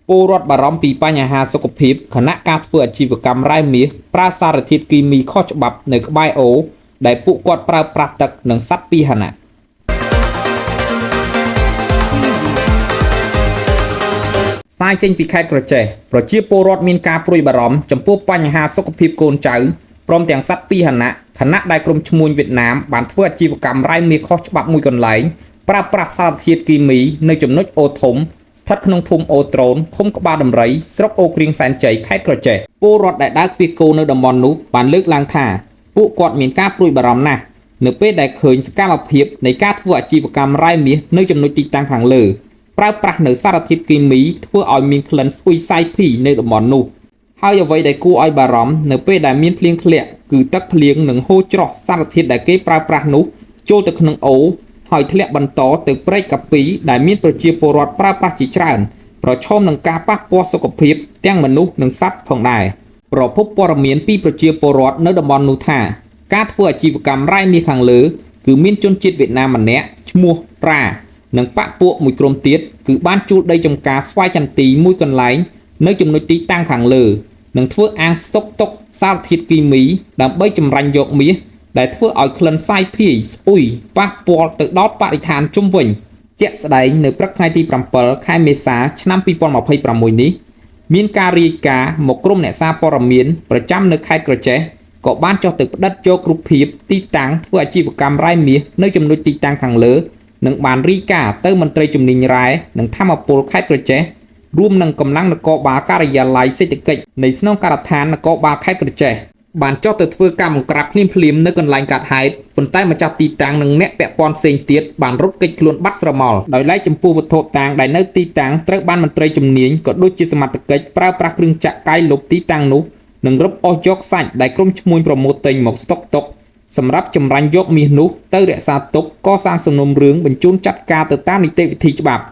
ពលរដ្ឋបារម្ភពីបញ្ហាសុខភាពខណៈការធ្វើអាជីវកម្មរ៉ែមាសប្រើសារធាតុគីមីខុសច្បាប់នៅក្បែរអូរដែលពួកគាត់ប្រើប្រាស់ទឹកនិងសត្វពាហនៈស្រាយចេញពីខេត្តក្រចេះប្រជាពលរដ្ឋមានការព្រួយបារម្ភចំពោះបញ្ហាសុខភាពកូនចៅព្រមទាំងសត្វពាហនៈខណៈដែលក្រុមឈ្មួញវៀតណាមបានធ្វើអាជីវកម្មរ៉ែមាសខុសច្បាប់មួយកន្លែងប្រើប្រាស់សារធាតុគីមីនៅចំណុចអូធំស្ថិតក្នុងភូមិអូត្រូនឃុំក្បាលដំរីស្រុកអូក្រៀងសែនជ័យខេត្តក្រចេះពលរដ្ឋដែលដើរទ្វារគោនៅតំបន់នោះបានលើកឡើងថាពួកគាត់មានការព្រួយបារម្ភណាស់នៅពេលដែលឃើញសកម្មភាពនៃការធ្វើអាជីវកម្មរ៉ែមាសនៅចំណុចទីតាំងខាងលើប្រើប្រាស់នៅសារធាតុគីមីធ្វើឲ្យមានក្លិនស្អុយសាយភីនៅតំបន់នោះហើយអ្វីដែលគួរឲ្យបារម្ភនៅពេលដែលមានភ្លៀងធ្លាក់គឺទឹកភ្លៀងនឹងហូរច្រោះសារធាតុដែលគេប្រើប្រាស់នោះចូលទៅក្នុងអូរហើយធ្លាក់បន្តទៅព្រែកកាពីដែលមានប្រជាពលរដ្ឋប្រើប្រាស់ជាច្រើនប្រឈមនឹងការប៉ះពាល់សុខភាពទាំងមនុស្សនិងសត្វផងដែរប្រភពព័ត៌មានពីប្រជាពលរដ្ឋនៅតំបន់នោះថាការធ្វើអាជីវកម្មរ៉ែមាសខាងលើគឺមានជនជាតិវៀតណាមម្នាក់ឈ្មោះរ៉ានិងបកពួកមួយក្រុមទៀតគឺបានជួលដីចំការស្វាយចន្ទីមួយកន្លែងនៅចំណុចទីតាំងខាងលើនិងធ្វើអាងស្តុកទុកសារធាតុគីមីដើម្បីចម្រាញ់យកមាសដែលធ្វើឲ្យក្លិនសាយភាយស្អុយប៉ះពាល់ទៅដល់បរិស្ថានជុំវិញជាក់ស្ដែងនៅព្រឹកថ្ងៃទី7ខែមេសាឆ្នាំ2026នេះមានការរាយការណ៍មកក្រុមអ្នកសារព័ត៌មានប្រចាំនៅខេត្តក្រចេះក៏បានចុះទៅផ្ដិតយករូបភាពទីតាំងធ្វើអាជីវកម្មរ៉ែមាសនៅចំណុចទីតាំងខាងលើនិងបានរាយការណ៍ទៅមន្ត្រីជំនាញរ៉ែនិងធម្មពលខេត្តក្រចេះរួមនឹងកម្លាំងនគរបាលការិយាល័យសេដ្ឋកិច្ចនៃស្នងការដ្ឋាននគរបាលខេត្តក្រចេះបានចុះទៅធ្វើការបង្ក្រាបភ្លាមៗនៅកន្លែងកាត់ហេតុប៉ុន្តែម្ចាស់ទីតាំងនិងអ្នកពាក់ព័ន្ធផ្សេងទៀតបានរត់គេចខ្លួនបាត់ស្រមោលដោយឡែកចំពោះវត្ថុតាងដែលនៅទីតាំងត្រូវបានមន្ត្រីជំនាញក៏ដូចជាសមត្ថកិច្ចប្រើប្រាស់គ្រឿងចាក់កាយលុបទីតាំងនោះនិងរឹបអូសយកសាច់ដែលក្រុមឈ្មួញប្រមូលទិញមកស្តុកទុកសម្រាប់ចម្រាញ់យកមាសនោះទៅរក្សាទុកកសាងសំណុំរឿងបញ្ជូនចាត់ការទៅតាមនីតិវិធីច្បាប់